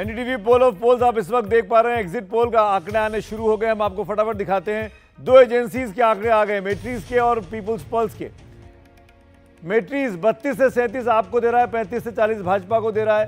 NDTV pole of poles आप इस वक्त देख पा रहे हैं। एग्जिट पोल का आंकड़े आने शुरू हो गए। हम आपको फटाफट दिखाते हैं। दो एजेंसीज के आंकड़े आ गए, मेट्रीज के और पीपुल्स पल्स के। मेट्रीज 32 से 37 आपको दे रहा है, 35 से 40 भाजपा को दे रहा है।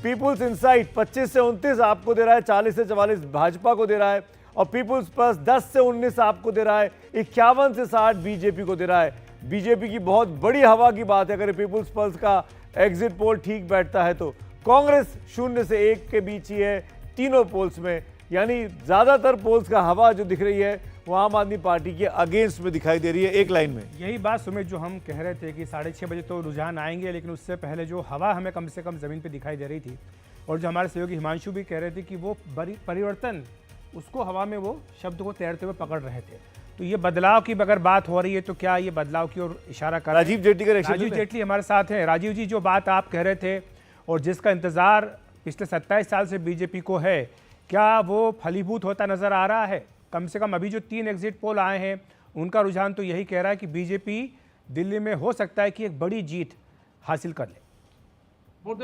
पीपुल्स इनसाइट 25 से 29 आपको दे रहा है, 40 से 44 भाजपा को दे रहा है। और पीपुल्स पल्स 10 से 19 आपको दे रहा है, 51 से 60 बीजेपी को दे रहा है। बीजेपी की बहुत बड़ी हवा की बात है अगर पीपुल्स पल्स का एग्जिट पोल ठीक बैठता है तो। कांग्रेस 0 से 1 के बीच ही है तीनों पोल्स में, यानी ज्यादातर पोल्स का हवा जो दिख रही है वो आम आदमी पार्टी के अगेंस्ट में दिखाई दे रही है। एक लाइन में यही बात सुमित जो हम कह रहे थे कि 6:30 बजे तो रुझान आएंगे, लेकिन उससे पहले जो हवा हमें कम से कम जमीन पे दिखाई दे रही थी, और जो हमारे सहयोगी हिमांशु भी कह रहे थे कि वो परिवर्तन उसको हवा में वो शब्द को तैरते हुए पकड़ रहे थे। तो ये बदलाव की अगर बात हो रही है तो क्या ये बदलाव की ओर इशारा कर राजीव जेटली का राजीव जेटली हमारे साथ हैं। राजीव जी, जो बात आप कह रहे थे और जिसका इंतजार पिछले 27 साल से बीजेपी को है, क्या वो फलीभूत होता नजर आ रहा है? कम से कम अभी जो 3 एग्जिट पोल आए हैं उनका रुझान तो यही कह रहा है कि बीजेपी दिल्ली में हो सकता है कि एक बड़ी जीत हासिल कर ले। मोर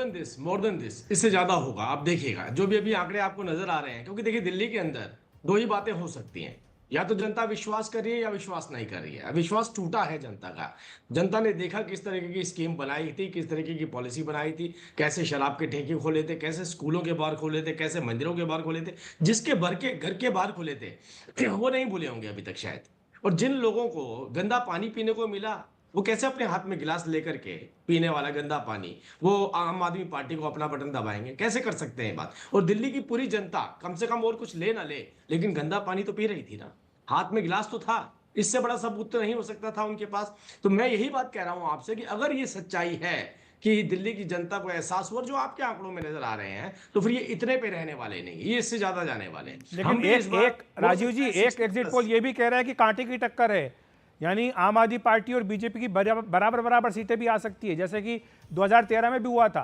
देन दिस, इससे ज्यादा होगा। आप देखिएगा जो भी अभी आंकड़े आपको नजर आ रहे हैं, क्योंकि देखिए दिल्ली के अंदर दो ही बातें हो सकती हैं, या तो जनता विश्वास कर रही है या विश्वास नहीं कर रही है। विश्वास टूटा है जनता का। जनता ने देखा किस तरीके की स्कीम बनाई थी, किस तरीके की पॉलिसी बनाई थी, कैसे शराब के ठेके खोले थे, कैसे स्कूलों के बाहर खोले थे, कैसे मंदिरों के बाहर खोले थे, जिसके घर के बाहर खोले थे वो नहीं भूले होंगे अभी तक शायद। और जिन लोगों को गंदा पानी पीने को मिला, वो कैसे अपने हाथ में गिलास लेकर के पीने वाला गंदा पानी वो आम आदमी पार्टी को अपना बटन दबाएंगे? कैसे कर सकते हैं बात? और दिल्ली की पूरी जनता कम से कम और कुछ ले ना ले, लेकिन गंदा पानी तो पी रही थी ना, हाथ में गिलास तो था। इससे बड़ा सबूत तो नहीं हो सकता था उनके पास। तो मैं यही बात कह रहा हूं आपसे कि अगर ये सच्चाई है कि दिल्ली की जनता को एहसास हुआ, जो आपके आंकड़ों में नजर आ रहे हैं, तो फिर ये इतने पे रहने वाले नहीं, ये इससे ज्यादा जाने वाले हैं। लेकिन एक राजीव जी, एक एग्जिट पोल ये भी कह रहा है कि कांटे की टक्कर है, यानी आम आदमी पार्टी और बीजेपी की बराबर सीटें भी आ सकती है, जैसे कि 2013 में भी हुआ था।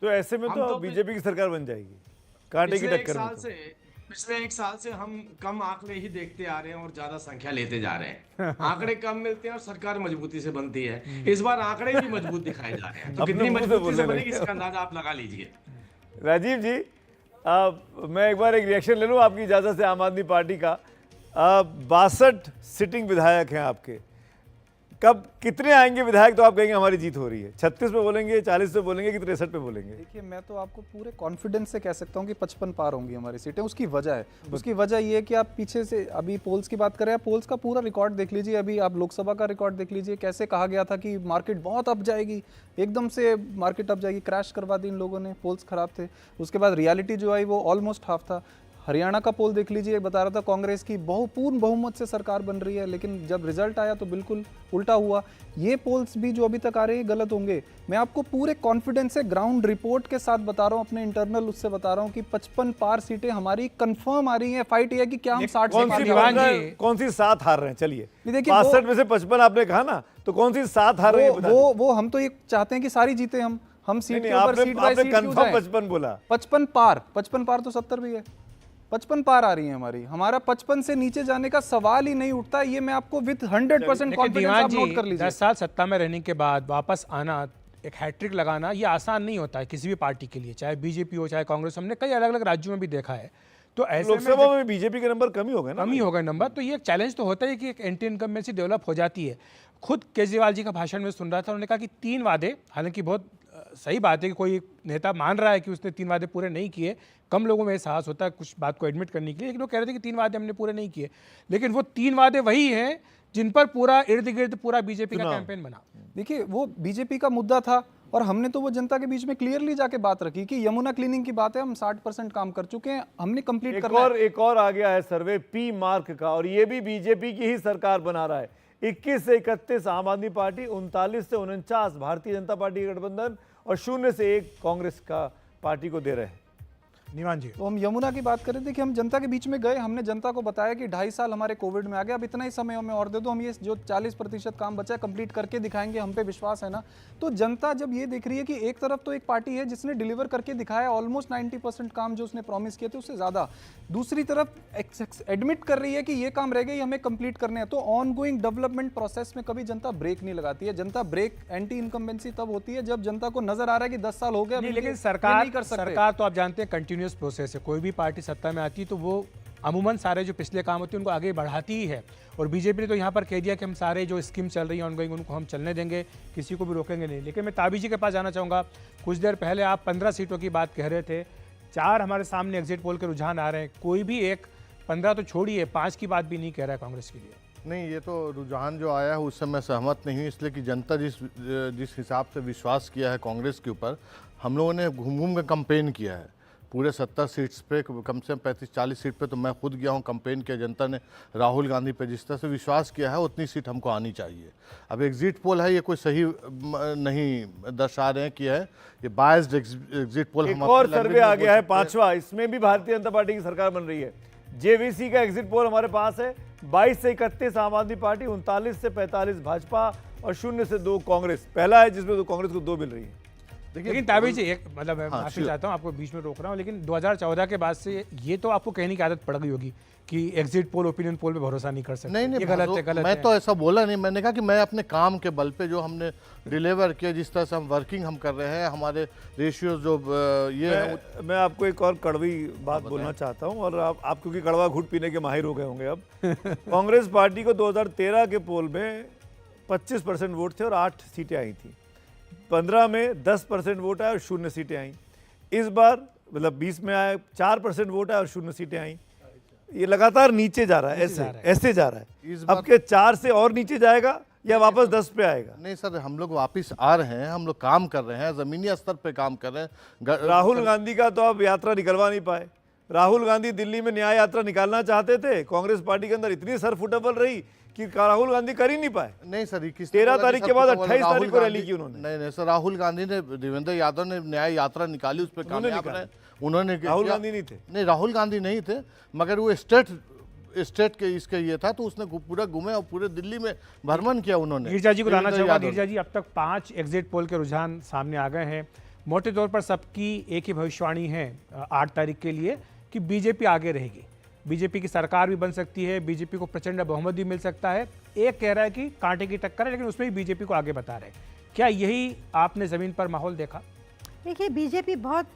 तो ऐसे में तो बीजेपी की सरकार बन जाएगी कांटे की टक्कर में। पिछले 1 साल से हम कम आंकड़े ही देखते आ रहे हैं और ज्यादा संख्या लेते जा रहे हैं। आंकड़े कम मिलते हैं और सरकार मजबूती से बनती है। इस बार आंकड़े भी मजबूत दिखाए जा रहे हैं, तो कितनी मजबूती से बनेगी इसका अंदाजा आप लगा लीजिए। राजीव जी, मैं एक बार एक रिएक्शन ले लूं आपकी इजाजत से आम आदमी पार्टी का। 62 सिटिंग विधायक हैं आपके, कब कितने आएंगे विधायक तो आप कहेंगे हमारी जीत हो रही है? 36 पे बोलेंगे, 40 पे बोलेंगे कि 63 पे बोलेंगे? देखिए, मैं तो आपको पूरे कॉन्फिडेंस से कह सकता हूँ कि 55 पार होंगी हमारी सीटें। उसकी वजह है, उसकी वजह ये है कि आप पीछे से अभी पोल्स की बात करें, आप पोल्स का पूरा रिकॉर्ड देख लीजिए। अभी आप लोकसभा का रिकॉर्ड देख लीजिए, कैसे कहा गया था कि मार्केट बहुत अप जाएगी, एकदम से मार्केट अप जाएगी, क्रैश करवा दी इन लोगों ने, पोल्स खराब थे। उसके बाद रियलिटी जो आई वो ऑलमोस्ट हाफ था। हरियाणा का पोल देख लीजिए, बता रहा था कांग्रेस की पूर्ण बहुमत से सरकार बन रही है, लेकिन जब रिजल्ट आया तो बिल्कुल उल्टा हुआ। ये पोल्स भी जो अभी तक आ रहे हैं गलत होंगे। मैं आपको पूरे कॉन्फिडेंस से ग्राउंड रिपोर्ट के साथ बता रहा हूं, अपने इंटरनल उससे बता रहा हूं कि 55 पार सीटें हमारी कंफर्म आ रही हैं। फाइट ये है कि क्या हम 60 से पार कौन सी 7 हार रहे हैं? चलिए, 62 में से 55 आपने कहा ना, तो कौन सी 7 हार रहे हैं? वो हम तो ये चाहते हैं कि सारी जीते हम सीट के ऊपर सीट बाय सीट क्यों जाएं? 55 बोला, 55 पार तो 70 भी है। 55 पार आ रही है हमारी। हमारा 55 से नीचे जाने का सवाल ही नहीं उठता। ये मैं आपको विद 100% कॉन्फिडेंस आप नोट कर लीजिए। 10 साल सत्ता में रहने के बाद वापस आना, एक हैट्रिक लगाना, ये आसान नहीं होता है किसी भी पार्टी के लिए, चाहे बीजेपी हो चाहे कांग्रेस। हमने कई अलग अलग राज्यों में भी देखा है। तो ऐसे लोकसभा में बीजेपी के नंबर कम ही हो गए ना, कम ही हो गए नंबर। तो ये एक चैलेंज तो होता है कि एक एंटी इनकम्बेंसी डेवलप हो जाती है। खुद केजरीवाल जी का भाषण में सुन रहा था, उन्होंने कहा कि 3 वादे, हालांकि बहुत सही बात है कि कोई नेता मान रहा है कि उसने 3 वादे पूरे नहीं किए। कम लोगों में साहस होता है कुछ बात को एडमिट करने के लिए, लेकिन वो कह रहे थे कि 3 वादे हमने पूरे नहीं किए। लेकिन वो 3 वादे वही हैं जिन पर पूरा इर्द गिर्द पूरा बीजेपी का कैंपेन बना। देखिए, वो बीजेपी का मुद्दा था और हमने तो वो जनता के बीच में क्लियरली जाके बात रखी कि यमुना क्लीनिंग की बात है, हम 60% काम कर चुके हैं, हमने कंप्लीट करना है। एक और आ गया है सर्वे पी मार्क का, और ये भी बीजेपी की ही सरकार बना रहा है। 21 से 31 आम आदमी पार्टी, 39 से 49 भारतीय जनता पार्टी गठबंधन और 0 से 1 कांग्रेस का पार्टी को दे रहे हैं। निवान जी, तो हम यमुना की बात करें, देखिए हम जनता के बीच में गए, हमने जनता को बताया कि 2.5 साल हमारे कोविड में आ गया, अब इतना ही समय हमें और दे दो, हम ये जो 40% काम बचा है कंप्लीट करके दिखाएंगे, हम पे विश्वास है ना। तो जनता जब ये देख रही है कि एक तरफ तो एक पार्टी है जिसने डिलीवर करके दिखाया ऑलमोस्ट 90% काम जो उसने प्रॉमिस किए थे उससे ज़्यादा, दूसरी तरफ एडमिट कर रही है कि ये काम रह गए हमें कंप्लीट करने हैं। तो ऑन गोइंग डेवलपमेंट प्रोसेस में कभी जनता ब्रेक नहीं लगाती है। जनता ब्रेक एंटी इनकम्बेंसी तब होती है जब जनता को नजर आ रहा है कि 10 साल हो गए, नहीं, अभी लेकिन ये सरकार नहीं कर सकते। सरकार तो आप जानते हैं कंटिन्यूस प्रोसेस है। कोई भी पार्टी सत्ता में आती है तो वो अमूमन सारे जो पिछले काम होते हैं उनको आगे बढ़ाती ही है। और बीजेपी ने तो यहाँ पर कह दिया कि हम सारे जो स्कीम चल रही है ऑनगोइंग उनको हम चलने देंगे, किसी को भी रोकेंगे नहीं। लेकिन मैं ताबी जी के पास जाना चाहूँगा, कुछ देर पहले आप 15 सीटों की बात कह रहे थे, 4 हमारे सामने एग्जिट पोल के रुझान आ रहे हैं, कोई भी एक 15 तो छोड़िए 5 की बात भी नहीं कह रहा है कांग्रेस के लिए। नहीं, ये तो रुझान जो आया है उससे मैं सहमत नहीं हूँ, इसलिए कि जनता जिस हिसाब से विश्वास किया है कांग्रेस के ऊपर, हम लोगों ने घूम घूम के कंपेन किया है पूरे 70 सीट्स पे, कम से कम 35-40 सीट पे तो मैं खुद गया हूँ, कंपेन किया। जनता ने राहुल गांधी पे जिस तरह से विश्वास किया है उतनी सीट हमको आनी चाहिए। अब एग्जिट पोल है, ये कोई सही नहीं दर्शा रहे हैं कि है, ये बायस्ड एग्जिट पोल। एक और सर्वे आ गया है 5वां, इसमें भी भारतीय जनता पार्टी की सरकार बन रही है। जेवीसी का एग्जिट पोल हमारे पास है, 22 से 31 आम आदमी पार्टी, 39 से 45 भाजपा और 0 से 2 कांग्रेस। पहला है जिसमें तो कांग्रेस को 2 मिल रही है। लेकिन ताबी जी एक मतलब मैं माफी चाहता हूँ, आपको बीच में रोक रहा हूँ, लेकिन 2014 के बाद से ये तो आपको कहने की आदत पड़ गई होगी कि एग्जिट पोल ओपिनियन पोल पे भरोसा नहीं कर सकते। नहीं, ये गलत है, गलत मैं है। तो ऐसा बोला नहीं, मैंने कहा कि मैं अपने काम के बल पे जो हमने डिलीवर किया, जिस तरह से हम वर्किंग हम कर रहे हैं, हमारे रेशियोज जो ये है। मैं आपको एक और कड़वी बात बोलना चाहता हूं, और आप क्योंकि कड़वा घुट पीने के माहिर हो गए होंगे अब। कांग्रेस पार्टी को 2013 के पोल में 25% वोट थे और 8 सीटें आई थी। 15 में 10% वोट आए और 0 सीटें आई। इस बार मतलब 20 में आए 4% वोट आए और 0 सीटें आई। ये लगातार नीचे जा रहा है, ऐसे जा रहा है। इस बार अब के 4 से और नीचे जाएगा या वापस 10 पे आएगा? नहीं सर, हम लोग वापस आ रहे हैं, हम लोग काम कर रहे हैं, जमीनी स्तर पे काम कर रहे हैं। राहुल गांधी का तो आप यात्रा निकलवा नहीं पाए। राहुल गांधी दिल्ली में न्याय यात्रा निकालना चाहते थे, कांग्रेस पार्टी के अंदर इतनी सरफुटबल रही कि राहुल गांधी कर ही नहीं पाए। नहीं सर, 13 तारीख के बाद 28 तारीख को रैली की उन्होंने। नहीं सर, राहुल गांधी ने, देवेंद्र यादव ने न्याय यात्रा निकाली, उस पर कामयाब रहे उन्होंने। राहुल गांधी नहीं थे? नहीं, राहुल गांधी नहीं थे, मगर वो स्टेट के इसके ये था, तो उसने पूरा घूमे और पूरे दिल्ली में भ्रमण किया उन्होंने। नीरजा जी को लाना चाहूँगा। नीरजा जी, अब तक 5 एग्जिट पोल के रुझान सामने आ गए हैं। मोटे तौर पर सबकी एक ही भविष्यवाणी है 8 तारीख के लिए कि बीजेपी आगे रहेगी, बीजेपी की सरकार भी बन सकती है, बीजेपी को प्रचंड बहुमत भी मिल सकता है। एक कह रहा है कि कांटे की टक्कर है, लेकिन उसमें भी बीजेपी को आगे बता रहे हैं। क्या यही आपने ज़मीन पर माहौल देखा? देखिए, बीजेपी बहुत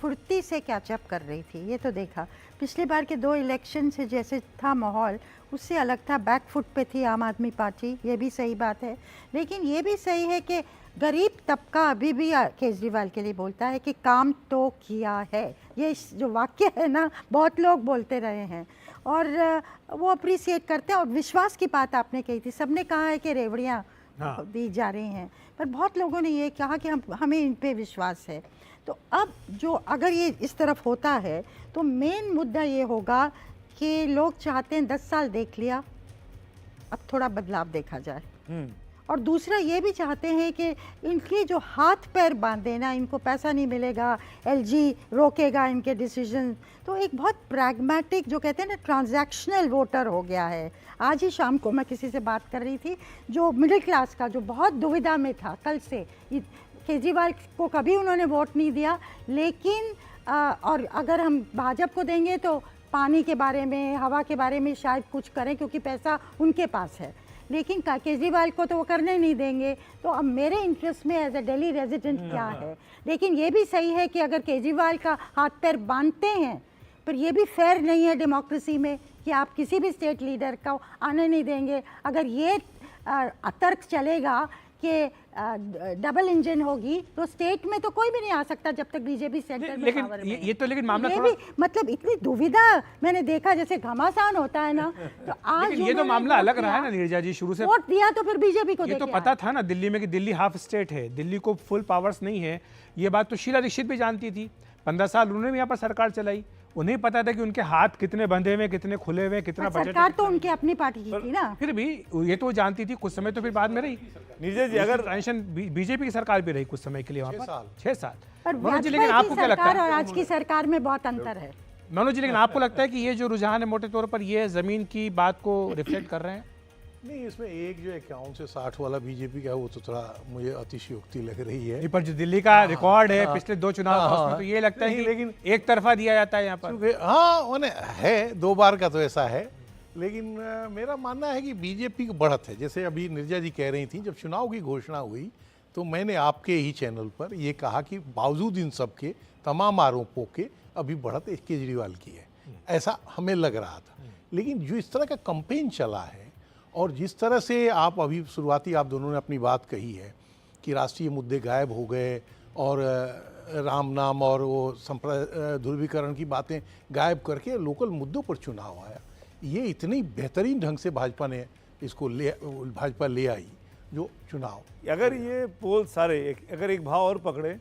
फुर्ती से कैचअप कर रही थी, ये तो देखा। पिछली बार के 2 इलेक्शन से जैसे था माहौल, उससे अलग था। बैक फुट पे थी आम आदमी पार्टी, ये भी सही बात है। लेकिन ये भी सही है कि गरीब तबका अभी भी केजरीवाल के लिए बोलता है कि काम तो किया है। ये जो वाक्य है ना, बहुत लोग बोलते रहे हैं और वो अप्रिसिएट करते हैं। और विश्वास की बात आपने कही थी, सबने कहा है कि रेवड़ियाँ दी जा रही हैं, पर बहुत लोगों ने ये कहा कि हमें इन पे विश्वास है। तो अब जो अगर ये इस तरफ होता है तो मेन मुद्दा ये होगा कि लोग चाहते हैं 10 साल देख लिया, अब थोड़ा बदलाव देखा जाए। और दूसरा ये भी चाहते हैं कि इनके जो हाथ पैर बांधे ना, इनको पैसा नहीं मिलेगा, एलजी रोकेगा इनके डिसीजन। तो एक बहुत प्रैग्मेटिक, जो कहते हैं ना, ट्रांजैक्शनल वोटर हो गया है। आज ही शाम को मैं किसी से बात कर रही थी जो मिडिल क्लास का, जो बहुत दुविधा में था कल से। केजरीवाल को कभी उन्होंने वोट नहीं दिया, लेकिन और अगर हम भाजपा को देंगे तो पानी के बारे में, हवा के बारे में शायद कुछ करें क्योंकि पैसा उनके पास है, लेकिन केजरीवाल को तो वो करने नहीं देंगे। तो अब मेरे इंटरेस्ट में एज ए दिल्ली रेजिडेंट क्या है? लेकिन ये भी सही है कि अगर केजरीवाल का हाथ पैर बांधते हैं, पर ये भी फेयर नहीं है डेमोक्रेसी में कि आप किसी भी स्टेट लीडर को आने नहीं देंगे। अगर ये तर्क चलेगा कि डबल इंजन होगी तो स्टेट में तो कोई भी नहीं आ सकता जब तक बीजेपी सेंटर में पावर में। ये तो लेकिन मामला ये थोड़ा, भी मतलब इतनी दुविधा मैंने देखा, जैसे घमासान होता है ना। तो आज लेकिन ये तो मामला अलग रहा है ना नीरजा जी, शुरू से वोट दिया तो फिर बीजेपी को ये तो देके पता आए। था ना दिल्ली में कि दिल्ली हाफ स्टेट है, दिल्ली को फुल पावर्स नहीं है। ये बात तो शीला दीक्षित भी जानती थी, 15 साल उन्होंने भी यहाँ पर सरकार चलाई, उन्हें पता था कि उनके हाथ कितने बंधे हुए, कितने खुले हुए, कितना पर बजट सरकार तो उनकी अपनी पार्टी की थी ना। फिर भी ये तो जानती थी कुछ समय, तो फिर बाद में रही नीरज जी अगर ट्रांजिशन बीजेपी की सरकार भी रही कुछ समय के लिए वहाँ पर 6 साल। पर मनोज जी, वाजपेयी लेकिन की आपको क्या लगता सरकार है और आज की सरकार में बहुत अंतर है। मनोज जी, लेकिन आपको लगता है कि ये जो रुझान है मोटे तौर पर ये जमीन की बात को रिफ्लेक्ट कर रहे हैं? नहीं, इसमें एक जो 51 से 60 वाला बीजेपी का है वो तो थोड़ा मुझे अतिशयोक्ति लग रही है। नहीं, पर जो दिल्ली का रिकॉर्ड है पिछले 2 चुनाव का, उसमें तो ये लगता है नहीं, कि लेकिन एक तरफा दिया जाता है यहाँ पर। क्योंकि हाँ मैंने है 2 बार का तो ऐसा है, लेकिन मेरा मानना है कि बीजेपी की बढ़त है। जैसे अभी निर्जा जी कह रही थी, जब चुनाव की घोषणा हुई तो मैंने आपके ही चैनल पर ये कहा कि बावजूद इन सब के तमाम आरोपों के अभी बढ़त केजरीवाल की है, ऐसा हमें लग रहा था। लेकिन जो इस तरह का कैंपेन चला है और जिस तरह से आप अभी शुरुआती आप दोनों ने अपनी बात कही है कि राष्ट्रीय मुद्दे गायब हो गए और राम नाम और वो ध्रुवीकरण की बातें गायब करके लोकल मुद्दों पर चुनाव आया, ये इतनी बेहतरीन ढंग से भाजपा ने इसको भाजपा ले आई जो चुनाव। अगर ये पोल सारे अगर एक भाव और पकड़े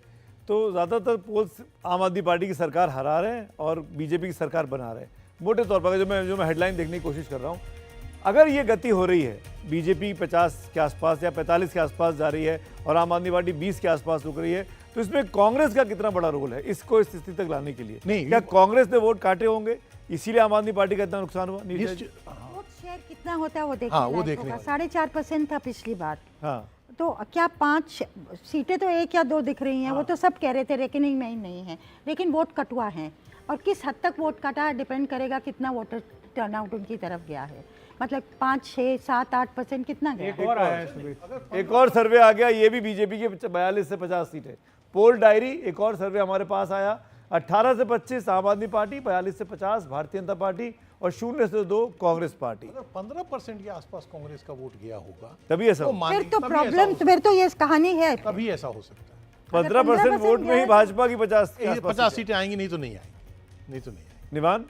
तो ज़्यादातर पोल्स आम आदमी पार्टी की सरकार हरा रहे हैं और बीजेपी की सरकार बना रहे हैं मोटे तौर पर। जो मैं हेडलाइन देखने की कोशिश कर रहा हूँ, अगर ये गति हो रही है, बीजेपी 50 के आसपास या 45 के आसपास जा रही है और आम आदमी पार्टी 20 के आसपास रुक रही है, तो इसमें कांग्रेस का कितना बड़ा रोल है इसको इस स्थिति तक लाने के लिए? नहीं, क्या कांग्रेस ने वोट काटे होंगे इसीलिए आम आदमी पार्टी का इतना नुकसान हुआ? नीरज जी? वोट शेयर कितना होता है वो देखने हाँ, वो लायक देखने होगा। वाला। 4.5% था पिछली बार। हाँ, तो क्या 5 सीटें तो 1 या 2 दिख रही हैं, वो तो सब कह रहे थे रेकनिंग में ही नहीं है, लेकिन वोट कटुआ है और किस हद तक वोट कटा डिपेंड करेगा कितना वोटर टर्नआउट उनकी तरफ गया है। मतलब 5, 6, 7, 8% कितना गया है? और आया है सुबह। एक और सर्वे आ गया, ये भी बीजेपी के 42 से 50 सीटें। पोल डायरी एक और सर्वे हमारे पास आया, 18 से 25 आम आदमी पार्टी, 42 से 50 भारतीय जनता पार्टी और 0 से 2 कांग्रेस पार्टी। अगर 15% के आसपास कांग्रेस का वोट गया होगा तभी ऐसा तो हुआ। मानिए फिर तो तभी ऐसा प्रॉब्लम, हो सकता फिर तो ये कहानी है। है, तभी ऐसा हो सकता है। 15% वोट में ही भाजपा की 50 के आसपास 50 सीटें आएंगी, नहीं तो नहीं आएंगी, नहीं तो नहीं आएंगी। निवान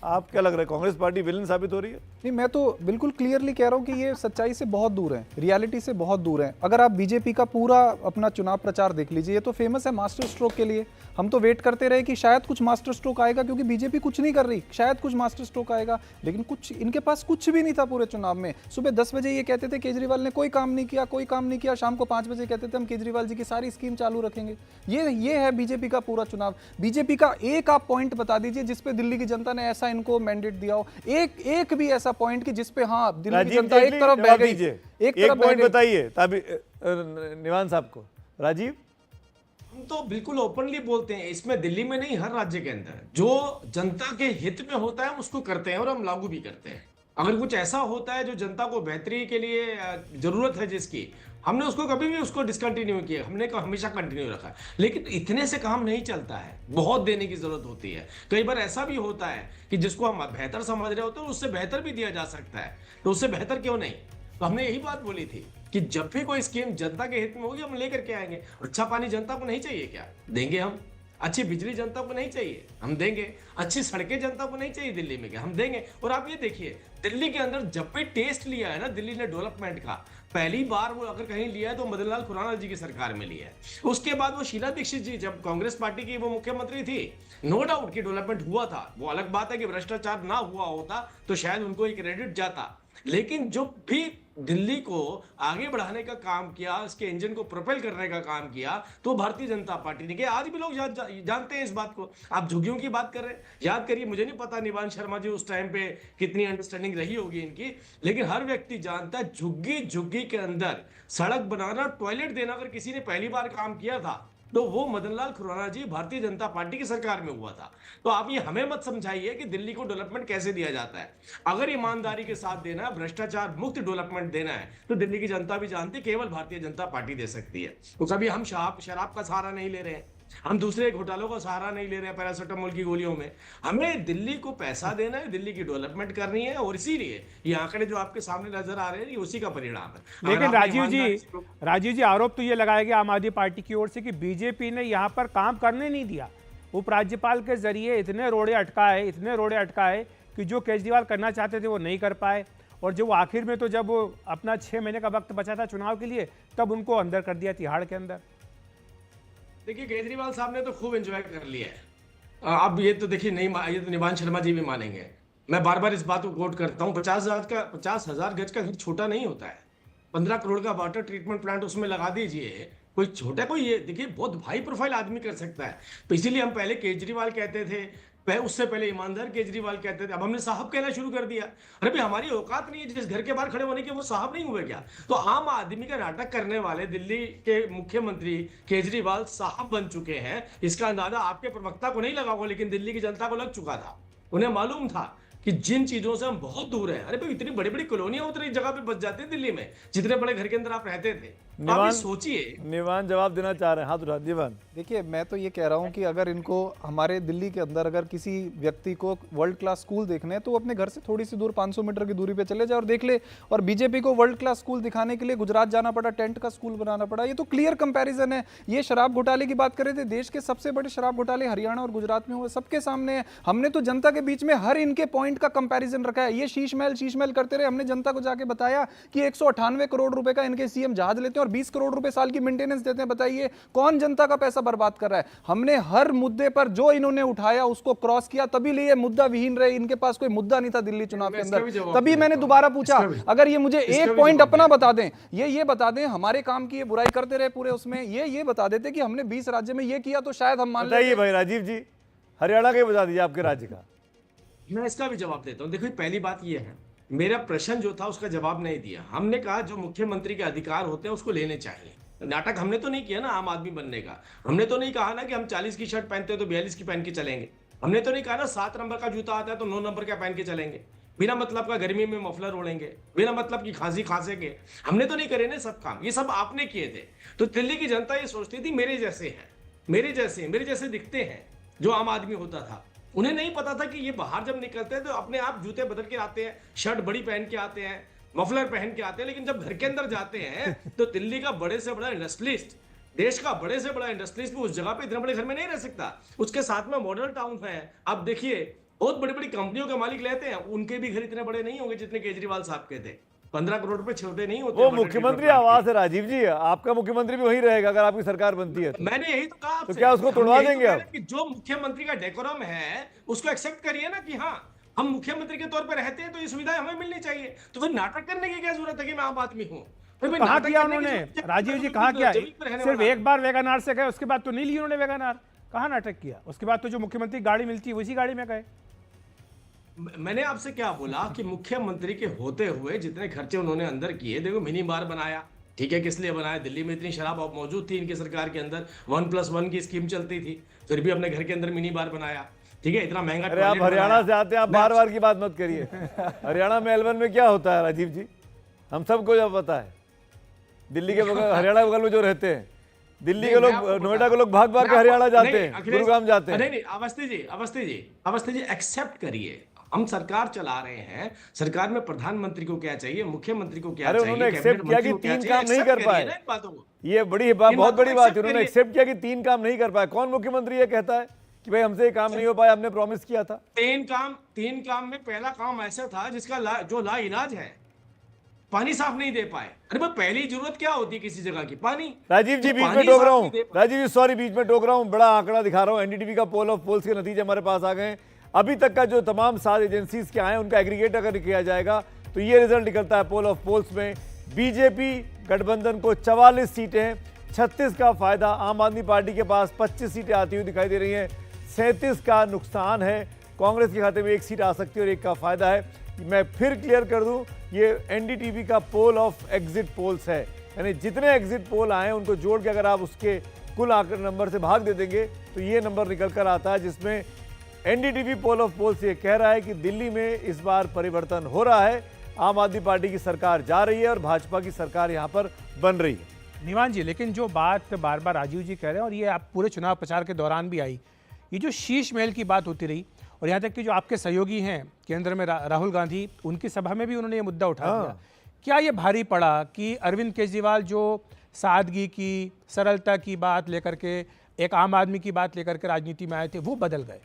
आप क्या लग रहा है, कांग्रेस पार्टी विलन साबित हो रही है? नहीं, मैं तो बिल्कुल क्लियरली कह रहा हूँ कि ये सच्चाई से बहुत दूर है, रियलिटी से बहुत दूर है। अगर आप बीजेपी का पूरा अपना चुनाव प्रचार देख लीजिए, ये तो फेमस है मास्टर स्ट्रोक के लिए। हम तो वेट करते रहे कि शायद कुछ मास्टर स्ट्रोक आएगा, क्योंकि बीजेपी कुछ नहीं कर रही, शायद कुछ मास्टर स्ट्रोक आएगा, लेकिन कुछ इनके पास कुछ भी नहीं था पूरे चुनाव में। सुबह 10 बजे ये कहते थे केजरीवाल ने कोई काम नहीं किया, कोई काम नहीं किया, शाम को 5 बजे कहते थे हम केजरीवाल जी की सारी स्कीम चालू रखेंगे। ये है बीजेपी का पूरा चुनाव। बीजेपी का एक आप पॉइंट बता दीजिए जिसपे दिल्ली की जनता ने ऐसा इनको मैंडेट दिया हो, एक भी ऐसा पॉइंट कि जिसपे हाँ दिल्ली की जनता एक तरफ बह गई, एक पॉइंट बताइए तभी निवान साहब को। राजीव, हम तो बिल्कुल ओपनली बोलते हैं, इसमें दिल्ली में नहीं, हर राज्य के अंदर जो जनता के हित में होता है हम उसको करते हैं और हम लागू भी करते हैं। अगर कुछ ऐसा होता है जो जनता को बेहतरी के लिए जरूरत है जिसकी, हमने उसको कभी भी उसको डिसकंटिन्यू किया, हमने हमेशा कंटिन्यू रखा है। लेकिन इतने से काम नहीं चलता है, बहुत देने की जरूरत होती है। कई बार ऐसा भी होता है कि जिसको हम बेहतर समझ रहे होते हैं उससे बेहतर भी दिया जा सकता है, तो उससे बेहतर क्यों नहीं। तो हमने यही बात बोली थी कि जब भी कोई स्कीम जनता के हित में होगी हम लेकर के आएंगे। अच्छा पानी जनता को नहीं चाहिए क्या, देंगे हम। अच्छी बिजली जनता को नहीं चाहिए, हम देंगे। अच्छी सड़कें जनता को नहीं चाहिए दिल्ली में, क्या हम देंगे। और आप ये देखिए, दिल्ली के अंदर जब भी टेस्ट लिया है ना दिल्ली ने डेवलपमेंट का, पहली बार वो अगर कहीं लिया है तो मदन लाल खुराना जी की सरकार में लिया है। उसके बाद वो शीला दीक्षित जी जब कांग्रेस पार्टी की वो मुख्यमंत्री थी, नो डाउट कि डेवलपमेंट हुआ था। वो अलग बात है कि भ्रष्टाचार ना हुआ होता तो शायद उनको एक क्रेडिट जाता। लेकिन जो भी दिल्ली को आगे बढ़ाने का काम किया, इसके इंजन को प्रोपेल करने का काम किया, तो भारतीय जनता पार्टी ने किया। आज भी लोग जानते हैं इस बात को। आप झुग्गियों की बात कर रहे हैं, याद करिए, मुझे नहीं पता निवान शर्मा जी उस टाइम पे कितनी अंडरस्टैंडिंग रही होगी इनकी, लेकिन हर व्यक्ति जानता है झुग्गी के अंदर सड़क बनाना, टॉयलेट देना अगर किसी ने पहली बार काम किया था तो वो मदन लाल खुराना जी भारतीय जनता पार्टी की सरकार में हुआ था। तो आप ये हमें मत समझाइए कि दिल्ली को डेवलपमेंट कैसे दिया जाता है। अगर ईमानदारी के साथ देना है, भ्रष्टाचार मुक्त डेवलपमेंट देना है, तो दिल्ली की जनता भी जानती है केवल भारतीय जनता पार्टी दे सकती है। तो कभी हम शराब का सहारा नहीं ले रहे हैं, हम दूसरे घोटालों का सहारा नहीं ले रहे हैं पैरासिटामोल की गोलियों में। हमें दिल्ली को पैसा देना है, दिल्ली की डेवलपमेंट करनी है, और इसीलिए ये आंकड़े जो आपके सामने नजर आ रहे हैं ये उसी का परिणाम है। लेकिन राजीव जी आरोप तो ये लगाया गया आम आदमी पार्टी की ओर से कि बीजेपी ने यहाँ पर काम करने नहीं दिया। उपराज्यपाल के जरिए इतने रोड़े अटकाए कि जो केजरीवाल करना चाहते थे वो नहीं कर पाए, और जो आखिर में तो जब वो अपना 6 महीने का वक्त बचा था चुनाव के लिए, तब उनको अंदर कर दिया तिहाड़ के अंदर। देखिए, केजरीवाल साहब ने तो खूब एंजॉय कर लिया है, अब ये तो देखिए नहीं ये तो निवान शर्मा जी भी मानेंगे। मैं बार बार इस बात को कोट करता हूँ, 50,000 गज का घर छोटा नहीं होता है। 15 करोड़ का वाटर ट्रीटमेंट प्लांट उसमें लगा दीजिए, कोई छोटा कोई ये देखिए बहुत हाई प्रोफाइल आदमी कर सकता है। तो इसीलिए हम पहले केजरीवाल कहते थे, उससे पहले ईमानदार केजरीवाल कहते थे, अब हमने साहब कहना शुरू कर दिया। अरे भाई हमारी औकात नहीं है जिस घर के बाहर खड़े होने के, वो साहब नहीं हुए क्या? तो आम आदमी का नाटक करने वाले दिल्ली के मुख्यमंत्री केजरीवाल साहब बन चुके हैं। इसका अंदाजा आपके प्रवक्ता को नहीं लगा होगा, लेकिन दिल्ली की जनता को लग चुका था। उन्हें मालूम था कि जिन चीजों से हम बहुत दूर हैं। अरे भाई इतनी बड़ी बड़ी कॉलोनियां उतनी जगह पे बच जाती है दिल्ली में, जितने बड़े घर के अंदर आप रहते थे। आप ये सोचिए। निवान जवाब देना चाह रहे हैं, हाथ उठा निवान। देखिए मैं तो ये कह रहा हूँ कि अगर इनको हमारे दिल्ली के अंदर अगर किसी व्यक्ति को वर्ल्ड क्लास स्कूल देखने हैं तो वो अपने घर से थोड़ी सी दूर 500 मीटर की दूरी पे चले जाए और देख ले। और बीजेपी को वर्ल्ड क्लास स्कूल दिखाने के लिए गुजरात जाना पड़ा, टेंट का स्कूल बनाना पड़ा। ये तो क्लियर कंपैरिजन है। ये शराब घोटाले की बात कर रहे थे, देश के सबसे बड़े शराब घोटाले हरियाणा और गुजरात में हुए, सबके सामने है। हमने तो जनता के बीच में हर इनके पॉइंट का कंपैरिजन रखा है। ये शीश महल करते रहे, हमने जनता को जाके बताया कि 198 करोड़ रुपए का इनके सीएम जहाज लेते हैं और 20 करोड़ रुपए साल की मेंटेनेंस देते हैं। बताइए कौन जनता का पैसा बर्बाद कर रहा है? हमने हर मुद्दे पर जो इन्होंने उठाया उसको क्रॉस किया, तभी लिए मुद्दा विहीन रहे। इनके पास कोई मुद्दा नहीं था दिल्ली चुनाव के अंदर, तभी मैंने दोबारा पूछा अगर ये मुझे एक पॉइंट अपना बता दें, ये बता दें हमारे काम की ये बुराई करते रहे पूरे उसमें, ये बता देते कि हमने 20 राज्य में ये किया तो शायद हम मान लेते। भाई राजीव जी हरियाणा का बता दीजिए आपके राज्य का। मैं इसका भी जवाब देता हूं। देखो पहली बात ये है, मेरा प्रश्न जो था उसका जवाब नहीं दिया। हमने कहा जो मुख्यमंत्री के अधिकार होते हैं उसको लेने चाहिए। नाटक हमने तो नहीं किया ना आम आदमी बनने का। हमने तो नहीं कहा ना कि हम 40 की शर्ट पहनते हैं तो 42 की पहन के चलेंगे। हमने तो नहीं कहा ना 7 नंबर का जूता आता है तो 9 नंबर का पहन के चलेंगे। बिना मतलब का गर्मी में मफलर ओढ़ेंगे, बिना मतलब की खांसी खांसेंगे। हमने तो नहीं करे ना सब काम, ये सब आपने किए थे। तो दिल्ली की जनता ये सोचती थी मेरे जैसे हैं, मेरे जैसे दिखते हैं जो आम आदमी होता था। उन्हें नहीं पता था कि ये बाहर जब निकलते हैं तो अपने आप जूते बदल के आते हैं, शर्ट बड़ी पहन के आते हैं, मफलर पहन के आते हैं। लेकिन जब घर के अंदर जाते हैं तो दिल्ली का बड़े से बड़ा इंडस्ट्रियलिस्ट, देश का बड़े से बड़ा इंडस्ट्रियलिस्ट भी उस जगह पे इतने बड़े घर में नहीं रह सकता। उसके साथ में मॉडल टाउन है। आप देखिए बहुत बड़ी बड़ी कंपनियों के मालिक लेते हैं, उनके भी घर इतने बड़े नहीं होंगे जितने केजरीवाल साहब के थे। 15 करोड़ रुपए छोटे नहीं होते। वो मुख्यमंत्री आवास है राजीव जी, आपका मुख्यमंत्री भी वही रहेगा अगर आपकी सरकार बनती है तो। मैंने यही तो कहा तो क्या उसको तोड़वा देंगे आप? कि जो मुख्यमंत्री का डेकोरम है उसको एक्सेप्ट करिए ना कि हाँ हम मुख्यमंत्री के तौर पर रहते हैं तो ये सुविधाएं हमें मिलनी चाहिए। तो फिर नाटक करने की क्या जरूरत है कि मैं आम आदमी हूँ? कहा किया उन्होंने राजीव जी, कहा किया? सिर्फ एक बार वेगानार से गए, उसके बाद तो नहीं ली उन्होंने वेगानार। कहा नाटक किया? उसके बाद तो जो मुख्यमंत्री गाड़ी मिलती है उसी गाड़ी में गए। मैंने आपसे क्या बोला कि मुख्यमंत्री के होते हुए जितने खर्चे उन्होंने अंदर किए, देखो मिनी बार बनाया, ठीक है, किस लिए बनाया? दिल्ली में इतनी शराब मौजूद थी इनकी सरकार के अंदर, 1+1 की स्कीम चलती थी, फिर भी अपने घर के अंदर मिनी बार बनाया, ठीक है, इतना महंगा। अरे आप हरियाणा से आते हैं, आप बार की बात मत करिए। हरियाणा में एलवन में क्या होता है राजीव जी, हम सबको जब पता है। दिल्ली के बगल, हरियाणा के बगल में जो रहते हैं, दिल्ली के लोग, नोएडा के लोग भाग के हरियाणा जाते हैं, गुरुग्राम जाते हैं। नहीं, अवस्थी जी एक्सेप्ट करिए, हम सरकार चला रहे हैं। सरकार में प्रधानमंत्री को क्या चाहिए, मुख्यमंत्री को क्या चाहिए? उन्होंने एक्सेप्ट किया कि 3 काम नहीं कर पाए। ये बहुत बड़ी बात है, उन्होंने एक्सेप्ट किया कि 3 काम नहीं कर पाए। कौन मुख्यमंत्री ये कहता है कि भाई हमसे ये काम नहीं हो पाया, हमने प्रॉमिस किया था? 3 काम में पहला काम ऐसा था जिसका जो ला इलाज है, पानी साफ नहीं दे पाए। अरे भाई पहली जरूरत क्या होती है किसी जगह की? पानी। राजीव जी बीच में टोक रहा हूँ, राजीव जी सॉरी बीच में टोक रहा हूँ, बड़ा आंकड़ा दिखा रहा हूँ। एनडीटीवी का पोल ऑफ पोल्स के नतीजे हमारे पास आ गए। अभी तक का जो तमाम 7 एजेंसीज के आए उनका एग्रीगेट अगर किया जाएगा तो ये रिजल्ट निकलता है पोल ऑफ पोल्स में। बीजेपी गठबंधन को 44 सीटें, 36 का फायदा आम आदमी पार्टी के पास, 25 सीटें आती हुई दिखाई दे रही हैं, 37 का नुकसान है। कांग्रेस के खाते में 1 सीट आ सकती है और 1 का फायदा है। मैं फिर क्लियर कर दूं, ये एनडीटीवी का पोल ऑफ एग्जिट पोल्स है, यानी जितने एग्जिट पोल आए उनको जोड़ के अगर आप उसके कुल आंकड़े नंबर से भाग दे देंगे तो ये नंबर निकल कर आता है, जिसमें एनडीटीवी पोल ऑफ पोल्स ये कह रहा है कि दिल्ली में इस बार परिवर्तन हो रहा है, आम आदमी पार्टी की सरकार जा रही है और भाजपा की सरकार यहाँ पर बन रही है। निवान जी, लेकिन जो बात बार बार राजीव जी कह रहे हैं और ये आप पूरे चुनाव प्रचार के दौरान भी आई, ये जो शीश महल की बात होती रही और यहाँ तक कि जो आपके सहयोगी हैं केंद्र में राहुल गांधी, उनकी सभा में भी उन्होंने ये मुद्दा उठा दिया। क्या ये भारी पड़ा कि अरविंद केजरीवाल जो सादगी की, सरलता की बात लेकर के, एक आम आदमी की बात लेकर के राजनीति में आए थे, वो बदल गए?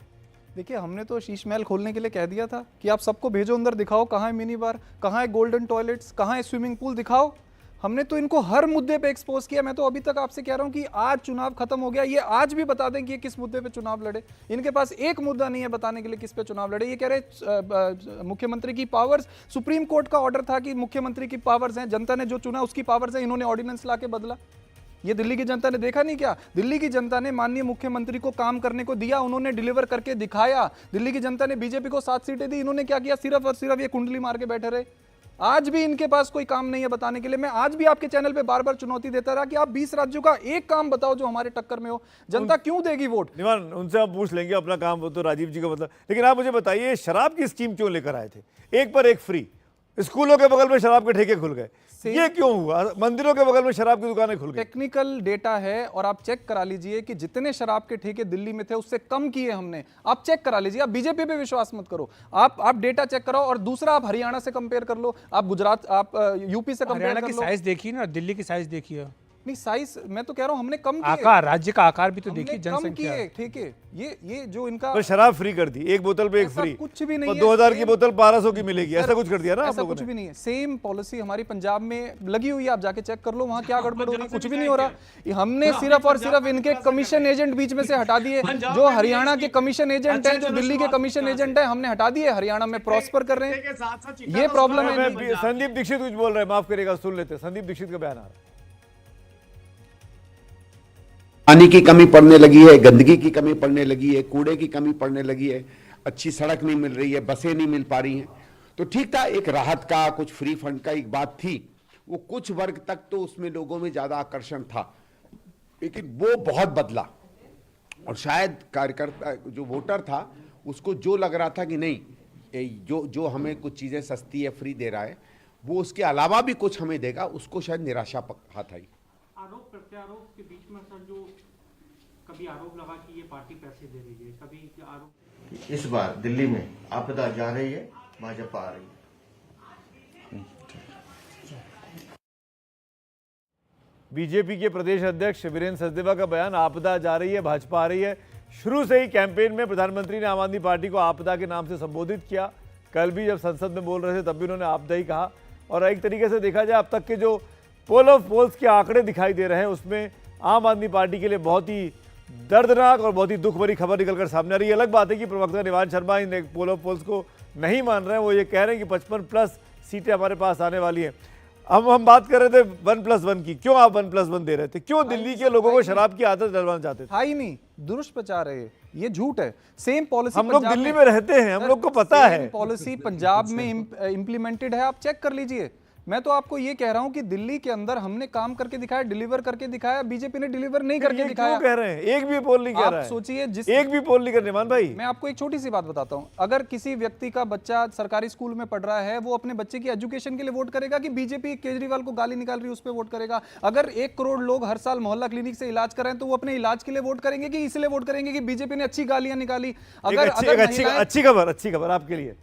देखिए हमने तो शीश महल खोलने के लिए कह दिया था कि आप सबको भेजो अंदर, दिखाओ कहाँ है मिनी बार, कहाँ है गोल्डन टॉयलेट्स, कहाँ है स्विमिंग पूल, दिखाओ। हमने तो इनको हर मुद्दे पे एक्सपोज किया। मैं तो अभी तक आपसे कह रहा हूं कि आज चुनाव खत्म हो गया, ये आज भी बता दें कि ये किस मुद्दे पे चुनाव लड़े। इनके पास एक मुद्दा नहीं है बताने के लिए किस पे चुनाव लड़े। ये कह रहे मुख्यमंत्री की पावर्स, सुप्रीम कोर्ट का ऑर्डर था कि मुख्यमंत्री की पावर्स हैं, जनता ने जो चुना उसकी पावर्स है, इन्होंने ऑर्डिनेंस ला के बदला। ये दिल्ली की जनता ने देखा नहीं क्या? दिल्ली की जनता ने माननीय मुख्यमंत्री को काम करने को दिया, उन्होंने डिलीवर करके दिखाया। दिल्ली की जनता ने बीजेपी को 7 सीटें दी, इन्होंने क्या किया? सिर्फ और सिर्फ ये कुंडली मार के बैठे रहे। आज भी इनके पास कोई काम नहीं है बताने के लिए। मैं आज भी आपके चैनल पे बार बार चुनौती देता रहा कि आप 20 राज्यों का एक काम बताओ जो हमारे टक्कर में हो। जनता क्यों देगी वोट? निमान, उनसे आप पूछ लेंगे अपना काम, वो तो राजीव जी का मतलब। लेकिन आप मुझे बताइए, शराब की स्कीम क्यों लेकर आए थे? एक पर एक फ्री, स्कूलों के बगल में शराब के ठेके खुल गए, ये क्यों हुआ? मंदिरों के बगल में शराब की दुकानें खुल गई। टेक्निकल डेटा है और आप चेक करा लीजिए कि जितने शराब के ठेके दिल्ली में थे उससे कम किए हमने। आप चेक करा लीजिए, आप बीजेपी पे विश्वास मत करो, आप डेटा चेक कराओ। और दूसरा, आप हरियाणा से कंपेयर कर लो, आप गुजरात, आप यूपी से कंपेयर हरियाणा कर की लो। साइज देखिए ना, दिल्ली की साइज देखिए। नहीं, साइज मैं तो कह रहा हूं हमने कम किए, आकार, राज्य का आकार भी तो हमने देखिए, कम जनसंख्या। किए ठेके। ये जो इनका तो शराब फ्री कर दी, एक बोतल पे एक ऐसा फ्री, कुछ भी नहीं और है। 2000 की सेम- बोतल 1200 की मिलेगी, ऐसा कुछ कर दिया ना आप ऐसा लोगों कुछ ने। भी नहीं है। सेम पॉलिसी हमारी पंजाब में लगी हुई है, आप जाके चेक कर लो वहां क्या गड़बड़ हो रही है। कुछ भी नहीं हो रहा। ये हमने सिर्फ और सिर्फ इनके कमीशन एजेंट बीच में से हटा दिए। जो हरियाणा के कमीशन एजेंट हैं, जो दिल्ली के कमीशन एजेंट हैं, हमने हटा दिए। हरियाणा में प्रॉस्पर कर रहे हैं। ये प्रॉब्लम है। मैं संदीप दीक्षित कुछ बोल रहे हैं, माफ करिएगा, सुन लेते हैं। संदीप दीक्षित का बयान आ रहा है। पानी की कमी पड़ने लगी है, गंदगी की कमी पड़ने लगी है, कूड़े की कमी पड़ने लगी है, अच्छी सड़क नहीं मिल रही है, बसें नहीं मिल पा रही हैं। तो ठीक था, एक राहत का, कुछ फ्री फंड का एक बात थी, वो कुछ वर्ग तक तो उसमें लोगों में ज़्यादा आकर्षण था, लेकिन वो बहुत बदला। और शायद कार्यकर्ता, जो वोटर था, उसको जो लग रहा था कि नहीं, जो हमें कुछ चीज़ें सस्ती या फ्री दे रहा है, वो उसके अलावा भी कुछ हमें देगा, उसको शायद निराशा हाथ आई। आरोप प्रत्यारोप के बीच में सर, जो कभी आरोप लगा कि ये पार्टी पैसे दे रही है, कभी आरोप। इस बार दिल्ली में आपदा जा रही है, भाजपा आ रही है। बीजेपी के प्रदेश अध्यक्ष वीरेंद्र सचदेवा का बयान, आपदा जा रही है, भाजपा आ रही है। शुरू से ही कैंपेन में प्रधानमंत्री ने आम आदमी पार्टी को आपदा के नाम से संबोधित किया। कल भी जब संसद में बोल रहे थे तब भी उन्होंने आपदा ही कहा। और एक तरीके से देखा जाए, अब तक के जो पोल ऑफ पोल्स के आंकड़े दिखाई दे रहे हैं, उसमें आम आदमी पार्टी के लिए बहुत ही दर्दनाक और बहुत ही दुख भरी खबर निकलकर सामने आ रही है। अलग बात है कि प्रवक्ता निवान शर्मा इन पोल ऑफ पोल्स को नहीं मान रहे हैं। वो ये कह रहे हैं कि 55+ सीटें हमारे पास आने वाली हैं। अब हम बात कर रहे थे 1+1 की, क्यों आप 1+1 दे रहे थे? क्यों दिल्ली के लोगों को शराब की आदत डलवाना चाहते थे? था ही नहीं, दुष्प्रचार है ये झूठ है। सेम पॉलिसी हम लोग दिल्ली में रहते हैं, हम लोग को पता है। पॉलिसी पंजाब में इम्प्लीमेंटेड है, आप चेक कर लीजिए। मैं तो आपको ये कह रहा हूं कि दिल्ली के अंदर हमने काम करके दिखाया, डिलीवर करके दिखाया। बीजेपी ने डिलीवर नहीं करके दिखाया। क्यों कह रहे हैं? एक भी पोल नहीं कह रहा है। आप सोचिए, जिस एक भी पोल नहीं कर रहे मान भाई। मैं आपको एक छोटी सी बात बताता हूं। अगर किसी व्यक्ति का बच्चा सरकारी स्कूल में पढ़ रहा है, वो अपने बच्चे की एजुकेशन के लिए वोट करेगा कि बीजेपी केजरीवाल को गाली निकाल रही है उस पर वोट करेगा? अगर 1 करोड़ लोग हर साल मोहल्ला क्लिनिक से इलाज कर रहे हैं, तो वो अपने इलाज के लिए वोट करेंगे कि इसलिए वोट करेंगे कि बीजेपी ने अच्छी गालियां निकाली? अच्छी खबर आपके लिए।